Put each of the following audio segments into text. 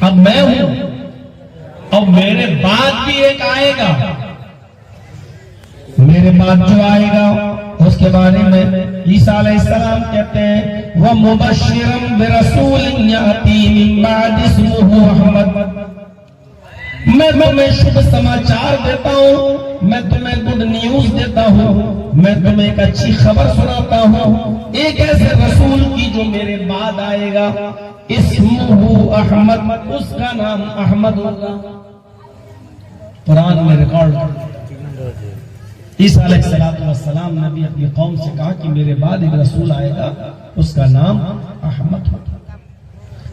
अब मैं हूं और मेरे बाद भी एक आएगा, मेरे बाद जो आएगा उसके बारे में ईसा अलैहिस्सलाम कहते हैं वह मुबश्शिरन बिरसूलिन याती मिन बाद इस्मुहु अहमद। मैं तुम्हें शुभ समाचार देता हूं, मैं तुम्हें गुड न्यूज देता हूं, मैं तुम्हें एक अच्छी खबर सुनाता हूं, एक ऐसे रसूल की जो मेरे बाद आएगा, इस्मुहु अहमद, उसका नाम अहमद होगा। कुरान में रिकॉर्ड ईसा अलैहिस्सलाम ने भी अपनी कौम से कहा कि मेरे बाद एक रसूल आएगा, उसका नाम अहमद होगा।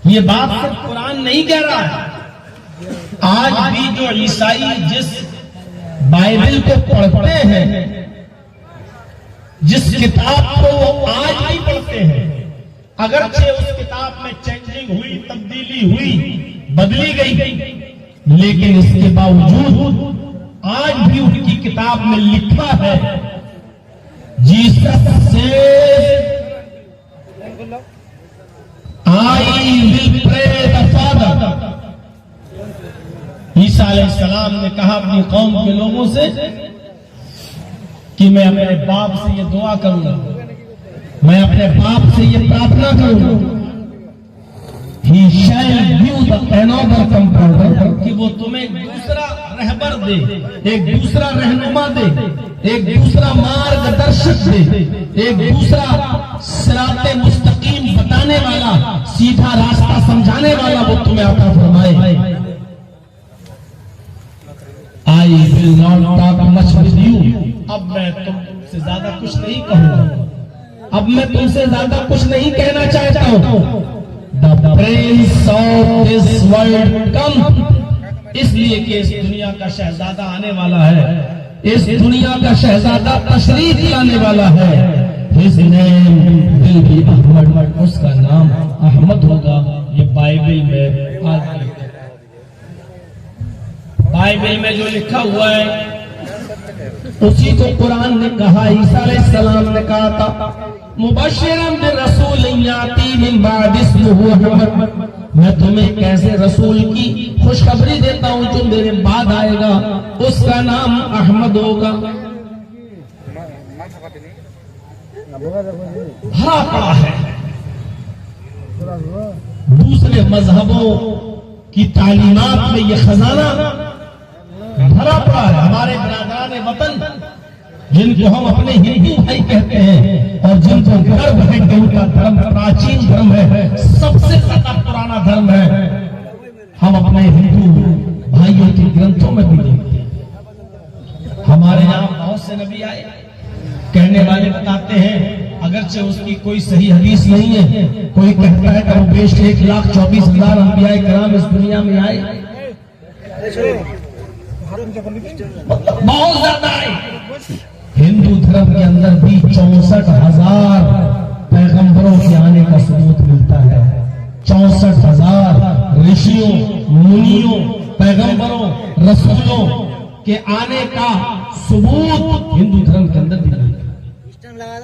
ये बात सिर्फ कुरान नहीं कह रहा है, आज भी जो ईसाई जिस बाइबल को पढ़ते हैं, जिस किताब को वो आज भी पढ़ते हैं, अगरचे उस किताब में चेंजिंग हुई, तब्दीली हुई, बदली गई, लेकिन इसके बावजूद आज भी उनकी किताब में लिखा है Jesus said I will pray the father. ईसा अलैहिस्सलाम ने कहा अपनी कौम के लोगों से कि मैं अपने बाप से ये दुआ करूंगा, मैं अपने बाप से ये प्रार्थना करूंगा, He shall give the another comforter, कि वो तुम्हें एक दूसरा रहबर दे, एक दूसरा रहनुमा दे, एक दूसरा मार्गदर्शक दे, एक दूसरा सिराते मुस्तकीम बताने वाला, सीधा रास्ता समझाने वाला वो तुम्हें अता फरमाए। I will not talk much with you, अब मैं तुमसे ज्यादा कुछ नहीं कहूंगा, अब मैं तुमसे ज्यादा कुछ नहीं कहना चाहता हूं। The prince of this world come, इसलिए कि इस दुनिया का शहजादा आने वाला है, इस दुनिया का शहजादा तशरीफ लाने वाला है। His name will be Ahmad, उसका नाम अहमद होगा। ये बाइबल में आज बाइबल में जो लिखा हुआ है उसी को कुरान ने कहा। ईसा अलैहिस्सलाम ने कहा था मुबश्शिरन बिरसूलिन याती मिन बाद इस्मुहु अहमद, मैं तुम्हें कैसे रसूल की खुशखबरी देता हूं जो मेरे बाद आएगा, उसका नाम अहमद होगा। भरा पड़ा है दूसरे मजहबों की तालीमात में, ये खजाना भरा पड़ा है। हमारे बिरादरान वतन जिनको हम अपने हिंदू भाई कहते हैं और जिनको गर्व है कि उनका धर्म प्राचीन धर्म है, सबसे ज्यादा पुराना धर्म है, हम अपने हिंदू भाइयों के ग्रंथों में भी देखते हैं। हमारे यहाँ बहुत से नबी आए, कहने वाले बताते हैं अगरचे उसकी कोई सही हदीस नहीं है, कोई कहता है कि वो बेश 1,24,000 अंबिया किराम इस दुनिया में आए, बहुत ज्यादा आए। हिंदू धर्म के अंदर भी 64,000 पैगंबरों के आने का सबूत मिलता है। 64,000 ऋषियों, मुनियों, पैगंबरों, रसूलों के आने का सबूत हिंदू धर्म के अंदर भी मिलता है।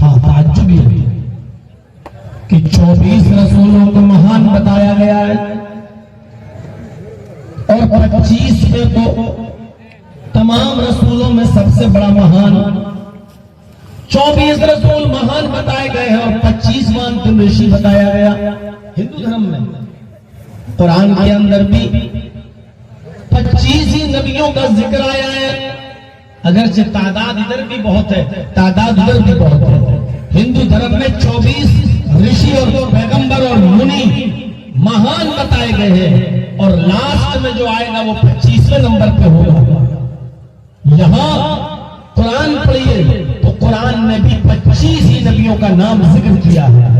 हाँ, ताज्जुब है कि 24 रसूलों को महान बताया गया है और 25 पे तो तमाम रसूलों में सबसे बड़ा महान, 24 रसूल महान बताए गए हैं और 25वां अंतिम ऋषि बताया गया। हिंदू धर्म में कुरान के अंदर भी 25 ही नबियों का जिक्र आया है, अगरचे तादाद इधर भी बहुत है, तादाद उधर भी बहुत है। हिंदू धर्म में 24 ऋषि और पैगंबर और मुनि महान बताए गए हैं और लास्ट में जो आएगा वो 25वें नंबर पे होगा। यहां कुरान पढ़िए तो कुरान में भी 25 ही नबियों का नाम जिक्र किया है,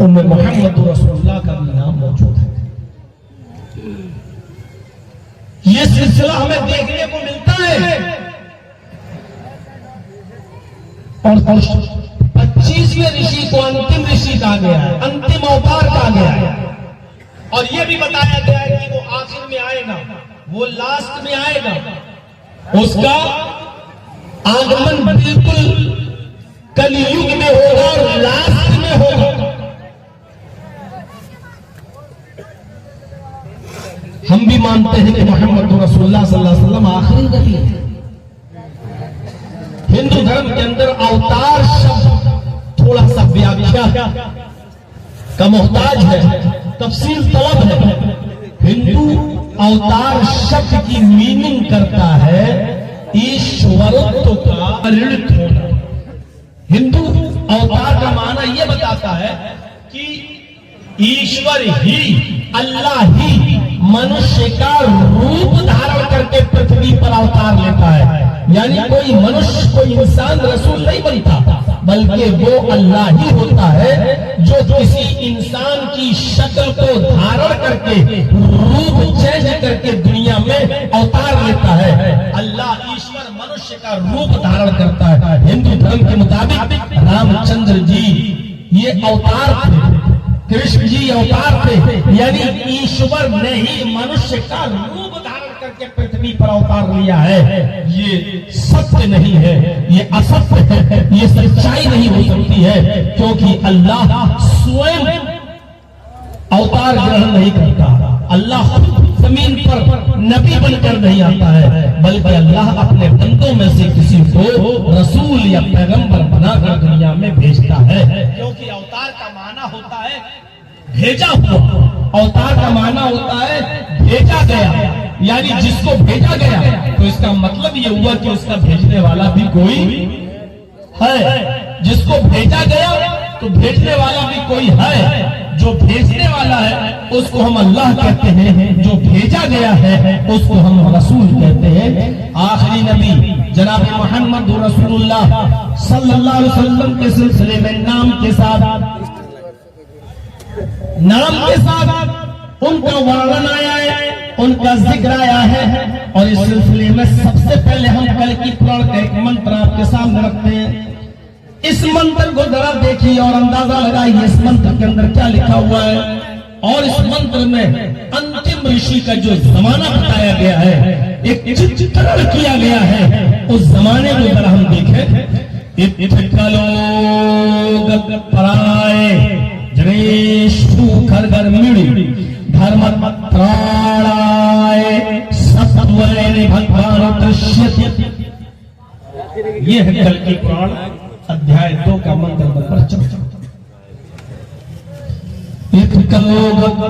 उनमें मोहम्मद रसूलुल्लाह का भी नाम मौजूद है। ये सिलसिला हमें देखने को मिलता है और 25वें ऋषि को अंतिम ऋषि कहा गया है, अंतिम अवतार कहा गया है। और यह भी बताया गया है कि वो आखिर में आएगा, वो लास्ट में आएगा, उसका आगमन बिल्कुल कलयुग में होगा और लास्ट में होगा। हम भी मानते हैं कि मोहम्मद रसूलुल्लाह सल्लल्लाहु अलैहि वसल्लम आखिरी नबी है। हिंदू धर्म के अंदर अवतार शब्द थोड़ा सा व्याख्या का मोहताज है, तफसील तलब है। हिंदू अवतार शब्द की मीनिंग करता है ईश्वरत्व का परिणत होना। हिंदू अवतार का माना यह बताता है कि ईश्वर ही, अल्लाह ही मनुष्य का रूप धारण करके पृथ्वी पर अवतार लेता है। यानी कोई मनुष्य, कोई इंसान रसूल नहीं बनता, बल्कि वो अल्लाह ही होता है जो किसी इंसान की शक्ल को धारण करके, रूप चेंज करके दुनिया में अवतार लेता है। अल्लाह ईश्वर मनुष्य का रूप धारण करता है। हिंदू धर्म के मुताबिक रामचंद्र जी ये अवतार थे, कृष्ण जी अवतार थे, यानी ईश्वर ने ही मनुष्य का रूप धारण करके पृथ्वी पर अवतार लिया है। ये सत्य नहीं है, ये असत्य है, ये सच्चाई नहीं हो सकती है, क्योंकि अल्लाह स्वयं अवतार ग्रहण नहीं करता। अल्लाह जमीन पर नबी बनकर नहीं आता है, बल्कि अल्लाह अपने बंदों में से किसी को रसूल या पैगंबर बनाकर दुनिया में भेजता है। क्योंकि अवतार का माना होता है भेजा हुआ, अवतार का माना होता है भेजा गया, यानी जिसको भेजा गया। तो इसका मतलब ये हुआ कि उसका भेजने वाला भी कोई है। जिसको भेजा गया तो भेजने वाला भी कोई है। जो भेजने वाला है उसको हम अल्लाह कहते हैं, जो भेजा गया है उसको हम रसूल कहते हैं। आखिरी नबी जनाब मोहम्मद रसूलुल्लाह सल्लल्लाहु अलैहि वसल्लम के सिलसिले में नाम के साथ उनका वर्णन आया है, उनका जिक्र आया है। और इस सिलसिले में सबसे पहले हम कल की पुराण का एक मंत्र आपके सामने रखते हैं। इस मंत्र को जरा देखिए और अंदाजा लगाइए इस मंत्र के अंदर क्या लिखा हुआ है। और इस मंत्र में अंतिम ऋषि का जो जमाना बताया गया है, एक चित्रण किया गया है, उस जमाने को जरा हम देखें। पराय जनेशु खरगर मिड़ी धर्म त्राणाय सत्वरे भगवान दृश्यते। ये है कल की पुराण अध्याय 2 का मंत्र नंबर 14।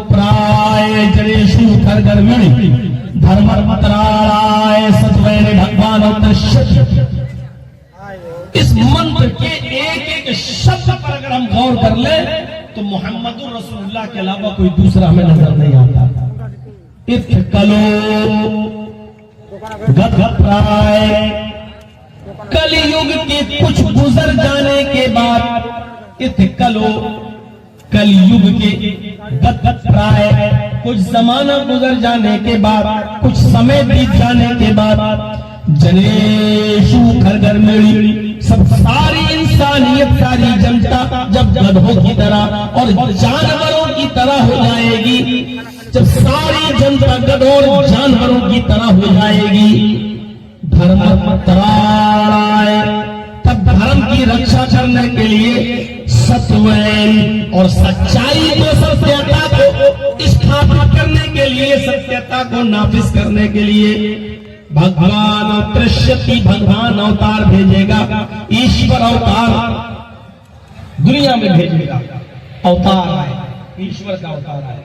प्राय जनेशु खरगर मिड़ी धर्म त्राणाय सत्वरे भगवान दृश्यते। इस मंत्र के एक एक शब्द पर अगर हम गौर कर ले तो मोहम्मदुर रसूलुल्लाह के अलावा कोई दूसरा हमें नजर नहीं आता। इत्कलो गतप्राय, कलयुग के कुछ गुजर जाने के बाद, इत्कलो कलयुग के गतप्राय, कुछ जमाना गुजर जाने के बाद, कुछ समय बीत जाने के बाद, जनेशु खरगर मेरी, सब सारी इंसानियत, सारी जनता जब गधों की तरह और जानवरों की तरह हो जाएगी, जब सारी जनता गधों और जानवरों की तरह हो जाएगी, धर्म त्राणाय, तब धर्म की रक्षा करने के लिए सत्वैन और सच्चाई को, सत्यता को स्थापित करने के लिए, सत्यता को नाफिज करने के लिए भगवान दृश्यति, भगवान अवतार भेजेगा, ईश्वर अवतार दुनिया में भेजेगा। अवतार आए, ईश्वर का अवतार आए।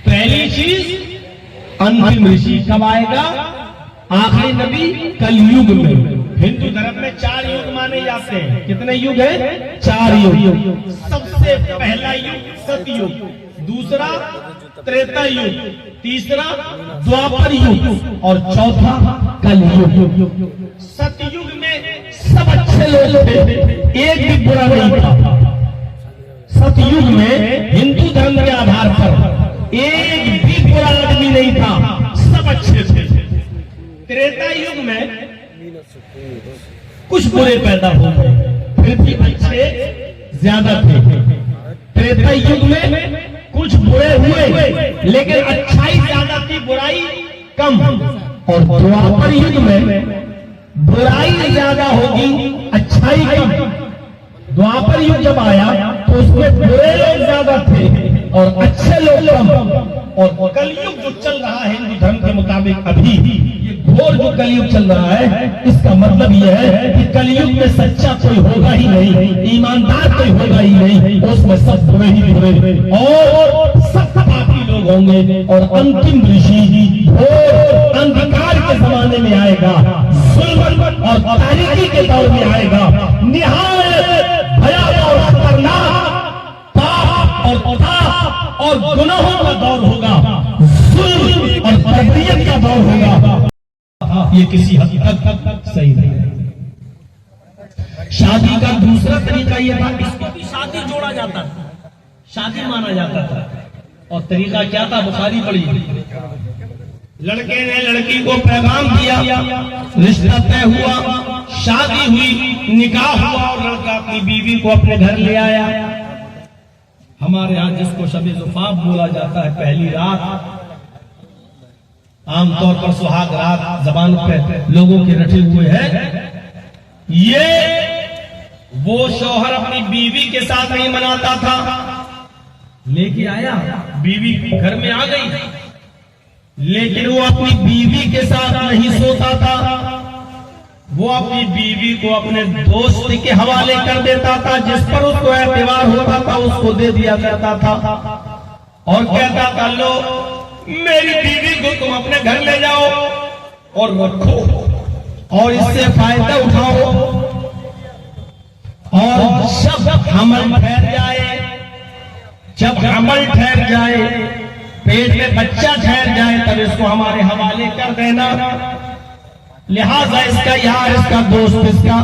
पहली चीज अंतिम ऋषि कब आएगा? आखिरी नबी कलयुग में। हिंदू धर्म में 4 युग माने जाते हैं। कितने युग है? 4 युग। सबसे पहला युग सतयुग, दूसरा त्रेता युग, तीसरा द्वापर युग और चौथा कलयुग। सतयुग में सब अच्छे लोग थे, एक भी बुरा नहीं था। सतयुग में हिंदू धर्म के आधार पर एक भी बुरा आदमी नहीं था, सब अच्छे थे। त्रेता युग में कुछ बुरे पैदा हो गए, फिर भी अच्छे ज्यादा थे। त्रेता युग में कुछ बुरे हुए लेकिन अच्छाई ज्यादा थी, बुराई कम। और द्वापर युग में बुराई ज्यादा होगी, अच्छाई कम। द्वापर युग जब आया तो उसमें बुरे लोग ज्यादा थे और अच्छे लोग कम। और कलयुग जो चल रहा है हिंदू धर्म के मुताबिक अभी ये घोर जो कलयुग चल रहा है, इसका मतलब यह है कि कलयुग में सच्चा कोई होगा ही नहीं, ईमानदार कोई होगा ही नहीं, उसमें सब बुरे ही बुरे और सब पापी लोग होंगे। और अंतिम ऋषि घोर अंधकार के जमाने में आएगा, जुल्म और तारीकी के दौर में आएगा, निहायत भयावह और खतरनाक और गुनाहों का दौर होगा, जुल्म और तकदीर का दौर होगा। ये किसी हद तक सही नहीं है। शादी का दूसरा तरीका यह था, इसको भी शादी जोड़ा जाता था, शादी माना जाता था। और तरीका क्या था? बुखारी पढ़ी, लड़के ने लड़की को पैगाम दिया, रिश्ता तय हुआ, शादी हुई, निकाह हुआ और लड़का अपनी बीवी को अपने घर ले आया। हमारे यहाँ जिसको शबे ज़ुफ़ाफ बोला जाता है, पहली रात, आमतौर पर सुहाग रात जबान पे लोगों के रटे हुए हैं। ये वो शौहर अपनी बीवी के साथ नहीं मनाता था, लेके आया, बीवी घर में आ गई, लेकिन वो अपनी बीवी के साथ नहीं सोता था, वो अपनी बीवी को अपने दोस्त के हवाले कर देता था, जिस पर उसको एतबार होता था उसको दे दिया करता था और कहता था, लो मेरी बीवी को तुम अपने घर ले जाओ और रखो और इससे फायदा उठाओ, और जब हमल ठहर जाए, जब हमल ठहर जाए, पेट में बच्चा ठहर जाए, तब इसको हमारे हवाले कर देना। लिहाजा इसका यार, इसका दोस्त, इसका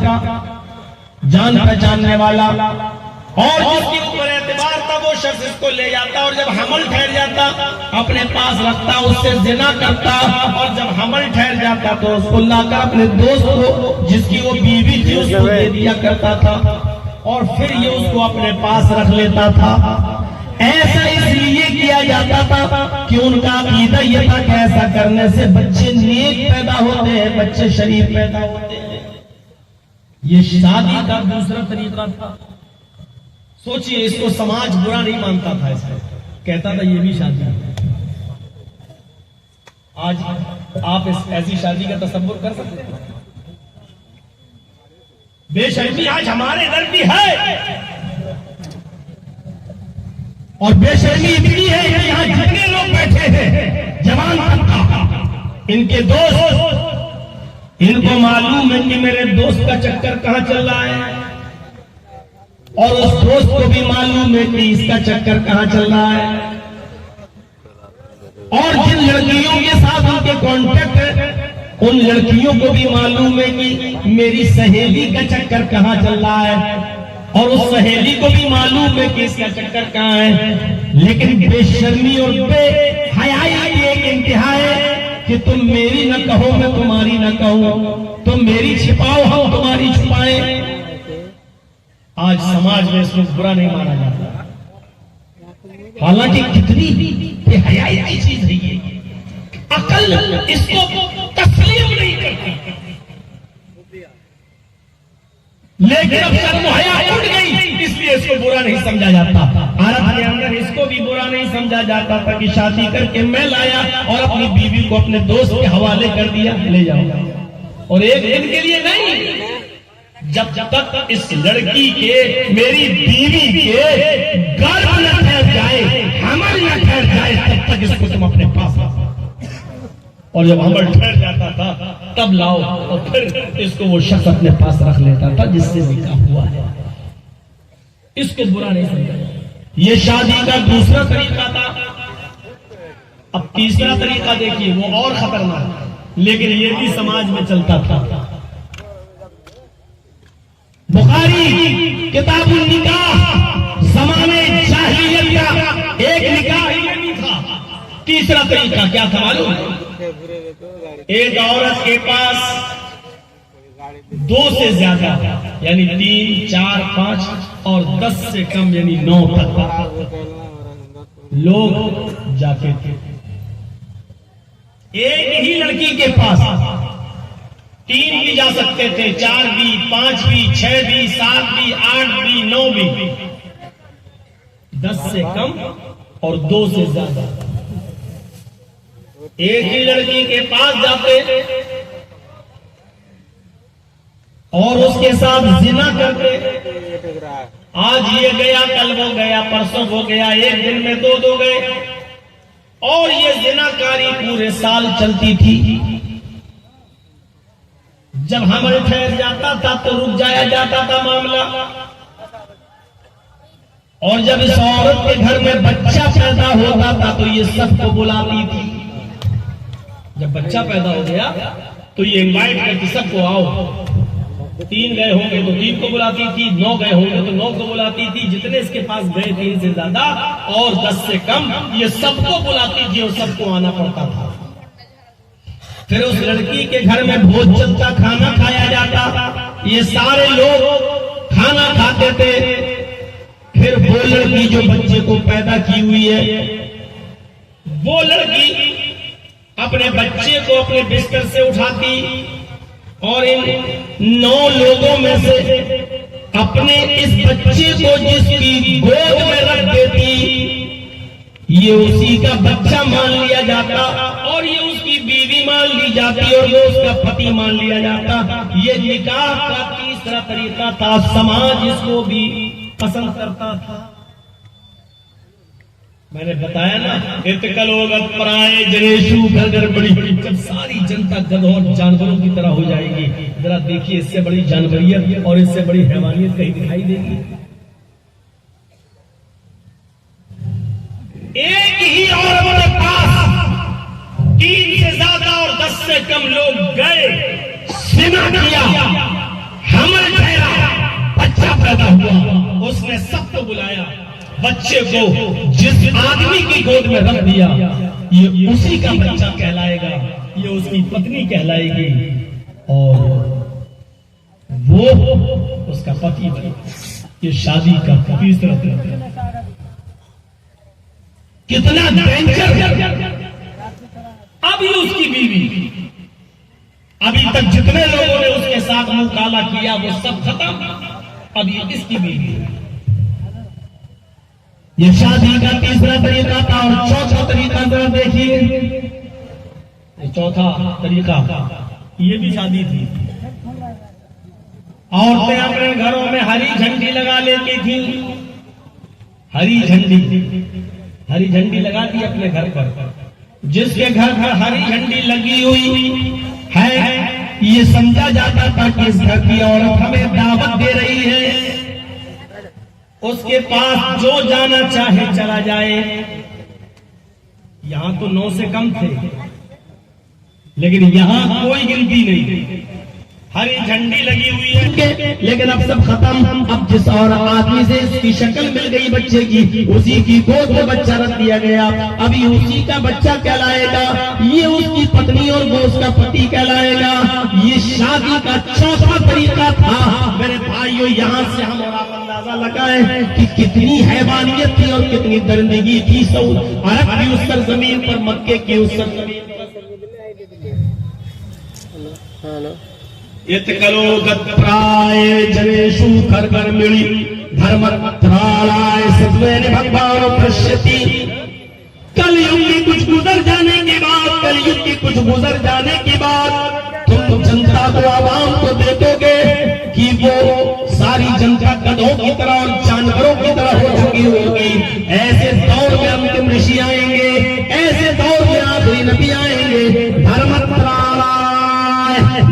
जान पहचानने वाला और जिसके ऊपर एतबार था वो शख्स इसको ले जाता और जब हमल ठहर जाता अपने पास रखता, उससे जिना करता और जब हमल ठहर जाता तो उसको लाकर अपने दोस्त को, जिसकी वो बीवी थी, उसको दे दिया करता था और फिर ये उसको अपने पास रख लेता था। ऐसा इसलिए किया जाता था कि उनका अकीदा यह था कि ऐसा करने से बच्चे नेक पैदा होते हैं, बच्चे शरीफ पैदा होते हैं। ये शादी का दूसरा तरीका था। सोचिए, इसको समाज बुरा नहीं मानता था, इसको कहता था ये भी शादी है। आज आप ऐसी शादी का तसव्वुर कर सकते हैं? बेशर्मी आज हमारे इधर भी है और बेशर्मी इतनी है कि यहाँ जितने लोग बैठे हैं जवान तबका, इनके दोस्त, इनको मालूम है कि मेरे दोस्त का चक्कर कहाँ चल रहा है और उस दोस्त को भी मालूम है कि इसका चक्कर कहाँ चल रहा है। और जिन लड़कियों के साथ उनके कॉन्टेक्ट है, उन लड़कियों को भी मालूम है कि मेरी सहेली का चक्कर कहाँ चल रहा है और उस सहेली को भी मालूम है कि इसका चक्कर कहाँ है। लेकिन बेशर्मी और बेहयाई की एक इंतहा है कि तुम मेरी न कहो, मैं तुम्हारी न कहूं, तुम मेरी छिपाओ, हम तुम्हारी छुपाएं। आज समाज में इसको बुरा नहीं माना जाता, हालांकि कितनी बेहयाई की चीज है ये, अकल इसको तस्लीम नहीं करती। लेकिन अब शर्म हया उठ गई, इसलिए इसको बुरा नहीं समझा जाता। अरब के अंदर इसको भी बुरा नहीं समझा जाता था कि शादी करके मैं लाया और अपनी बीवी को अपने दोस्त के हवाले कर दिया, ले जाओ। और एक दिन के लिए नहीं, जब तक इस लड़की के, मेरी बीवी के गर्भ न ठहर जाए, हमल न ठहर जाए, तब तक इसको तुम अपने पास लाओ। और जब हमल ठहर जाता था तब लाओ और फिर इसको वो शख्स अपने पास रख लेता था जिससे निकाह हुआ है। इसको बुरा नहीं समझा। ये शादी का दूसरा तरीका था। अब तीसरा तरीका देखिए, वो और खतरनाक, लेकिन ये भी समाज में चलता था। बुखारी किताबुल निकाह, ज़माने जाहिलियत का एक निकाह ये भी था। तीसरा तरीका क्या था मालूम? एक औरत के पास 2 से ज्यादा यानी 3, 4, 5 और 10 से कम यानी 9 तक लोग जाते थे। एक ही लड़की के पास 3 भी जा सकते थे, 4 भी, 5 भी, 6 भी, 7 भी, 8 भी, 9 भी, 10 से कम और 2 से ज्यादा एक ही लड़की के पास जाते और उसके साथ जिना करते। आज ये गया, कल वो गया, परसों वो गया, एक दिन में दो गए, और ये जिनाकारी पूरे साल चलती थी। जब हमल ठहर जाता था तो रुक जाया जाता था मामला, और जब इस औरत के घर में बच्चा पैदा होता था तो ये सबको बुलाती थी। जब बच्चा पैदा हो गया तो ये इनवाइट करती, सबको आओ। 3 गए होंगे तो 3 को बुलाती थी, 9 गए होंगे तो 9 को बुलाती थी। जितने इसके पास गए 3 से ज्यादा और 10 से कम, ये सबको बुलाती थी और सबको आना पड़ता था। फिर उस लड़की के घर में भोजन का खाना खाया जाता, ये सारे लोग खाना खाते थे। फिर वो लड़की जो बच्चे को पैदा की हुई है, वो लड़की अपने बच्चे को अपने बिस्तर से उठाती और इन 9 लोगों में से अपने इस बच्चे को जिसकी गोद में रख देती, ये उसी का बच्चा मान लिया जाता और ये उसकी बीवी मान ली जाती और वो उसका पति मान लिया जाता। ये निकाह का तीसरा तरीका था, समाज इसको भी पसंद करता था। मैंने बताया ना, इतकलोगत पराए जनेशु घर घर बड़ी बड़ी। जब सारी जनता गधों और जानवरों की तरह हो जाएगी, जरा देखिए इससे बड़ी जानवरियत और इससे बड़ी हैवानियत कहीं दिखाई देगी? एक ही औरत के पास 3 से ज्यादा और 10 से कम लोग गए, जिना किया, हमल ठहरा, बच्चा पैदा हुआ, उसने सबको बुलाया। बच्चे को जिस आदमी की गोद में रख दिया, ये उसी का बच्चा कहलाएगा, ये उसकी पत्नी कहलाएगी और वो उसका पति बनेगा। ये शादी का तीसरा तरीका। कितना डेंजर! अभी उसकी बीवी, अभी तक जितने लोगों ने उसके साथ मुंह काला किया वो सब खत्म, अभी इसकी बीवी। ये शादी का तीसरा तरीका था। और चौथा तरीका जरा देखिए, चौथा तरीका ये भी शादी थी। औरतें अपने घरों में हरी झंडी लगा लेती थी। हरी झंडी लगा दी अपने घर पर। जिसके घर पर हरी झंडी लगी हुई है, ये समझा जाता था कि इस घर की औरत हमें दावत दे रही है, उसके पास जो जाना चाहे चला जाए। यहां तो 9 से कम थे, लेकिन यहां कोई गिनती नहीं। हरी झंडी लगी हुई है, लेकिन अब सब खत्म। अब जिस और आदमी से इसकी शक्ल मिल गई बच्चे की, उसी की गोद में बच्चा रख दिया गया, अभी उसी का बच्चा कहलाएगा। ये उसकी पत्नी और वो उसका पति कहलाएगा। ये शादी का चौथा तरीका था। मेरे भाइयों, यहाँ से हम और आप अंदाजा लगाए कि कितनी हैवानियत थी और कितनी दरिंदगी थी सऊद अरब की उस सरजमीन पर, मक्के की उस सरजमीन पर। इतकलोगत प्राय जनेषु घर घर मिली धर्मत्राणाय सद्वेन भगवान पश्यति। कलयुग की कुछ गुजर जाने के बाद तुम जनता को, आवाम को देखोगे कि वो सारी जनता गधों की तरह और जानवरों की तरह हो चुकी होगी। ऐसे दौर में अंतिम ऋषि आएंगे, ऐसे दौर में आखिरी नबी आएंगे,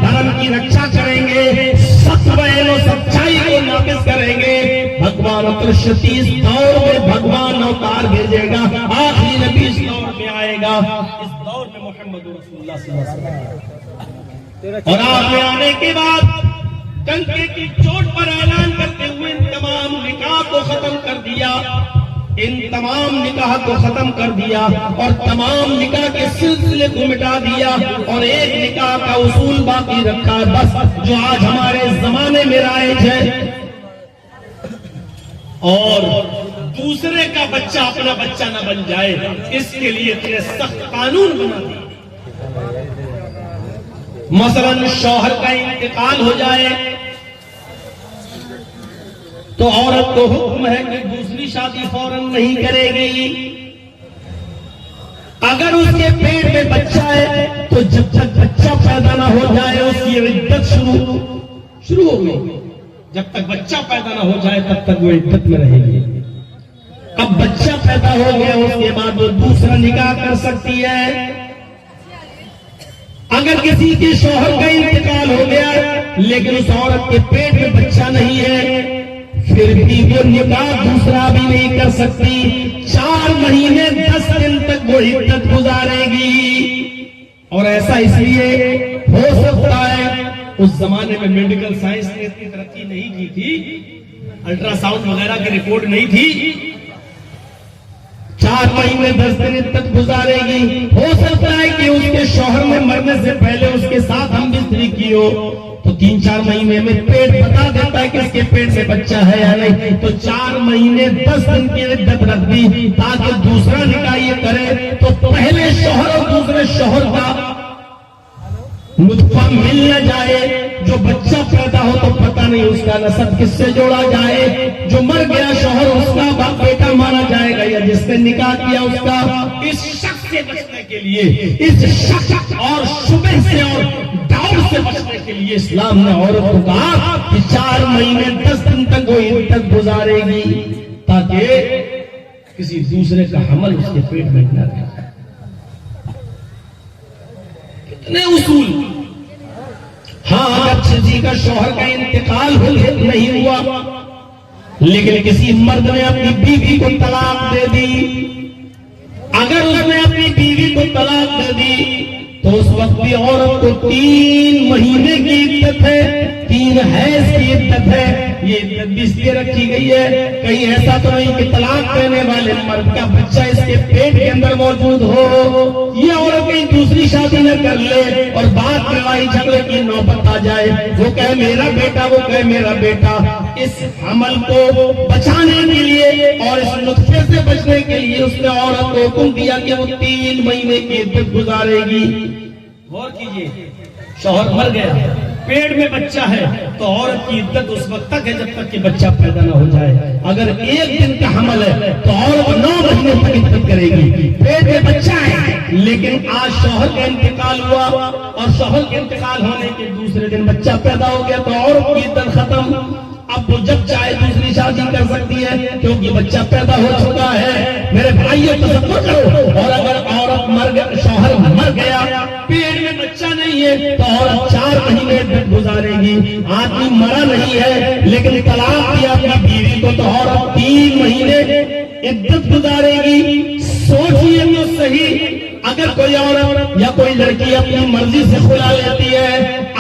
धर्म की रक्षा करेंगे, सच्चाई को नाफिज करेंगे। भगवान पृष्ठति इस दौर में भगवान अवतार भेजेगा, आखिरी नबी इस दौर में आएगा। इस दौर में मोहम्मद रसूलुल्लाह सल्लल्लाहु अलैहि वसल्लम। और आपने आने के बाद कंके की चोट पर ऐलान करते हुए इन तमाम निकाह को खत्म कर दिया, इन तमाम निकाह को खत्म कर दिया और तमाम निकाह के सिलसिले को मिटा दिया और एक निकाह का उसूल बाकी रखा, बस जो आज हमारे जमाने में राइज है। और दूसरे का बच्चा अपना बच्चा न बन जाए, इसके लिए इतने सख्त कानून बना दिए। मसलन शौहर का इंतकाल हो जाए तो औरत को हुक्म है कि दूसरी शादी फौरन नहीं करेगी। अगर उसके पेट में बच्चा है तो जब तक बच्चा पैदा ना हो जाए उसकी इद्दत शुरू हो गई। जब तक बच्चा पैदा ना हो जाए तब तक वो इद्दत में रहेगी। अब बच्चा पैदा हो गया उसके बाद वो दूसरा निकाह कर सकती है। अगर किसी के शौहर का इंतकाल हो गया लेकिन उस औरत के पेट में बच्चा नहीं है फिर भी वो निकाह दूसरा भी नहीं कर सकती। 4 महीने 10 दिन तक वो इद्दत गुजारेगी। और ऐसा इसलिए हो सकता है उस जमाने में मेडिकल साइंस ने इतनी तरक्की नहीं की थी, अल्ट्रासाउंड वगैरह की रिपोर्ट नहीं थी। 4 महीने 10 दिन इद्दत गुजारेगी। हो सकता है कि उसके शौहर में मरने से पहले उसके साथ हम बिस्तरी की हो तो 3-4 महीने में पेट बता देता है कि इसके पेट में बच्चा है या नहीं, तो 4 महीने 10 दिन की इद्दत रख दी ताकि दूसरा निकाह ये करे तो पहले शौहर और दूसरे शौहर का नुत्फा मिल न जाए। जो बच्चा पैदा हो तो पता नहीं उसका नसब किससे जोड़ा जाए। जो मर गया शौहर उसका बाप बेटा माना जाएगा या जिसने निकाह किया उसका। इस शक से बचने के लिए, इस शक और शुबह से और डाउट से बचने के लिए इस्लाम ने औरत को कहा कि 4 महीने 10 दिन तक वो इद्दत गुजारेगी ताकि किसी दूसरे का हमल उसके पेट में न रहे। कितने उसूल। हाँ, अगर किसी का शौहर का इंतकाल नहीं हुआ लेकिन किसी मर्द ने अपनी बीवी को तलाक दे दी, अगर उसने अपनी बीवी को तलाक दे दी तो उस वक्त भी औरत को 3 महीने की इद्दत है, 3 हैज की इद्दत है। ये इद्दत भी इसलिए रखी गई है कहीं ऐसा तो नहीं कि तलाक देने वाले मर्द का बच्चा इसके पेट के अंदर मौजूद हो, ये औरत कहीं दूसरी शादी न कर ले और बाद में लड़ाई झगड़े की नौबत आ जाए। वो कहे मेरा बेटा, वो कहे मेरा बेटा। इस अमल को बचाने के लिए और इस नुक्से से बचने के लिए उसने औरत को हुक्म दिया कि वो 3 महीने की इद्दत गुजारेगी। गौर कीजिए, शौहर मर गया, पेट में बच्चा है तो औरत की इद्दत उस वक्त तक है जब तक कि बच्चा पैदा ना हो जाए। अगर 1 दिन का हमल है तो औरत 9 महीने तक इद्दत करेगी। पेट में बच्चा है लेकिन आज शौहर का इंतकाल हुआ और शौहर के इंतकाल होने के दूसरे दिन बच्चा पैदा हो गया तो औरत की इद्दत खत्म। अब वो जब चाहे दूसरी शादी कर सकती है क्योंकि बच्चा पैदा हो चुका है। मेरे भाइयों तसव्वुर करो, और अगर औरत मर गया, शौहर मर गया, पेट में बच्चा नहीं है तो औरत 4 महीने इद्दत गुजारेगी। आदमी मरा नहीं है लेकिन तलाक दिया अपनी बीवी को तो औरत 3 महीने इद्दत गुजारेगी। सोचिए तो सही, अगर कोई औरत या कोई लड़की अपनी मर्जी से खुला लेती है,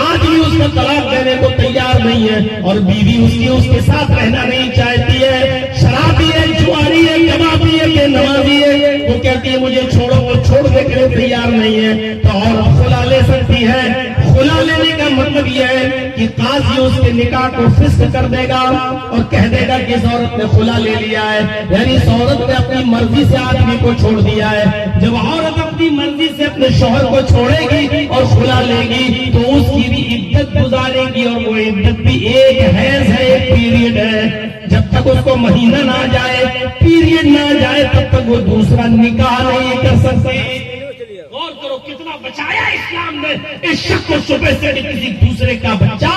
आदमी उसको तलाक देने को तैयार नहीं है और बीवी उसके साथ रहना नहीं चाहती है, शराबी है, जुआरी है, कबाबी है, बेनमाजी है, वो कहती है मुझे छोड़ो, वो छोड़ने के लिए तैयार नहीं है तो औरत खुला ले सकती है। खुला लेने का मतलब यह है कि काजी उसके निकाह को फिस्क कर देगा और कह देगा कि इस औरत ने खुला ले लिया है, यानी इस औरत ने अपनी मर्जी से आदमी को छोड़ दिया है। जब औरत अपनी मर्जी से अपने शौहर को छोड़ेगी और खुला लेगी तो उसकी भी इद्दत गुजारेगी और वो इद्दत भी एक हैज है, एक पीरियड है। जब तक उसको महीना ना जाए, पीरियड ना जाए तब तक वो दूसरा निकाह नहीं कर सकती। गौर करो कितना बचाया इस्लाम ने इस शक को शुबह से कि किसी दूसरे का बच्चा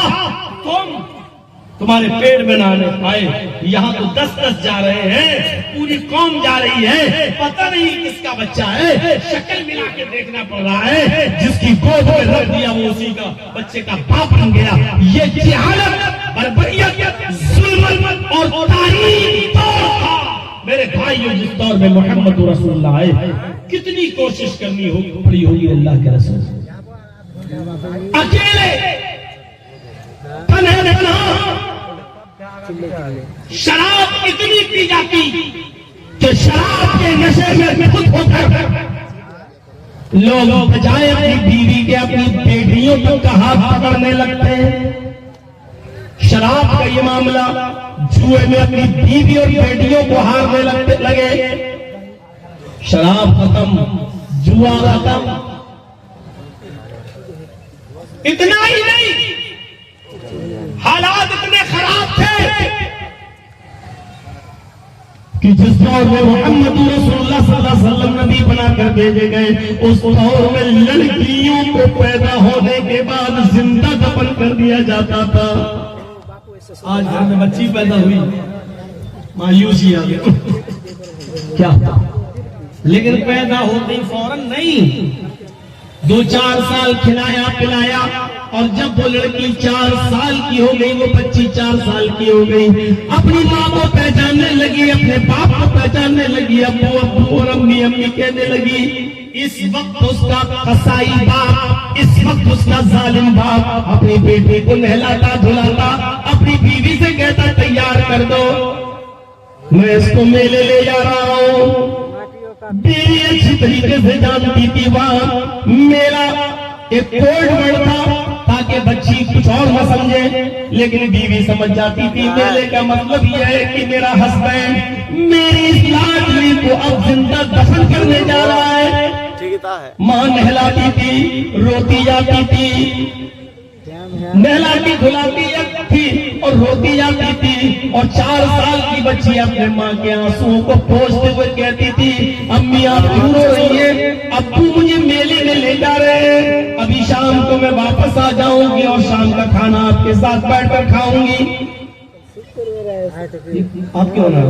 तुम्हारे पेट में ना आने पाए। यहाँ तो 10-10 जा रहे हैं, पूरी कौम जा रही है, पता नहीं किसका बच्चा है, शक्ल मिला के देखना पड़ रहा है, जिसकी गोद में रख दिया वो उसी का बच्चे का बाप बन गया। ये जहालत, बर्बरियत, जुल्म और तारीखी दौर था मेरे भाइयों, जिस दौर में मोहम्मद रसूलुल्लाह आए। कितनी कोशिश करनी पड़ी होगी अल्लाह के रसूल, अकेले शराब इतनी पी जाती कि शराब के नशे में खुद होकर लोग बजाय अपनी बीवी के अपनी बेटियों को का हाथ पकड़ने लगते हैं। शराब का ये मामला, जुए में अपनी बीवी और बेटियों को हारने लगे। शराब खत्म, जुआ खत्म। इतना ही नहीं, हालात इतने खराब थे कि जिस दौर में मोहम्मद रसूलुल्लाह सल्लल्लाहु अलैहि वसल्लम नबी बनाकर भेजे गए। उस दौर में लड़कियों को पैदा होने के बाद जिंदा दफन कर दिया जाता था। आज घर में बच्ची पैदा हुई, मायूसी आ गई क्या, लेकिन पैदा होते ही फौरन नहीं, 2-4 साल खिलाया पिलाया, और जब वो लड़की 4 साल की हो गई, वो बच्ची 4 साल की हो गई, अपनी माँ को पहचानने लगी, अपने बाप को पहचानने लगी, अब्बू अब्बू और अम्मी अम्मी कहने लगी। इस वक्त उसका कसाई बाप, इस वक्त उसका जालिम बाप अपनी बेटी को नहलाता धुलाता अपनी बीवी से कहता तैयार कर दो, मैं इसको मेले ले जा रहा हूँ। बीवी अच्छी तरीके से जानती थी वहां मेला एक कोड वर्ड था ताकि बच्ची कुछ और न समझे, लेकिन बीवी समझ जाती थी मेले का मतलब यह है कि मेरा हस्बैंड मेरी इस लाडली को अब जिंदा दफन करने जा रहा है। माँ नहलाती थी, रोती जाती थी, नहलाती धुलाती थी और रोती जाती थी, और 4 साल की बच्ची अपने माँ के आंसुओं को पोंछते हुए कहती थी, अम्मी आप क्यों रो रही है, अब्बू मुझे मेले में ले जा रहे हैं, अभी शाम को मैं वापस आ जाऊंगी और शाम का खाना आपके साथ बैठकर खाऊंगी। आप क्यों ना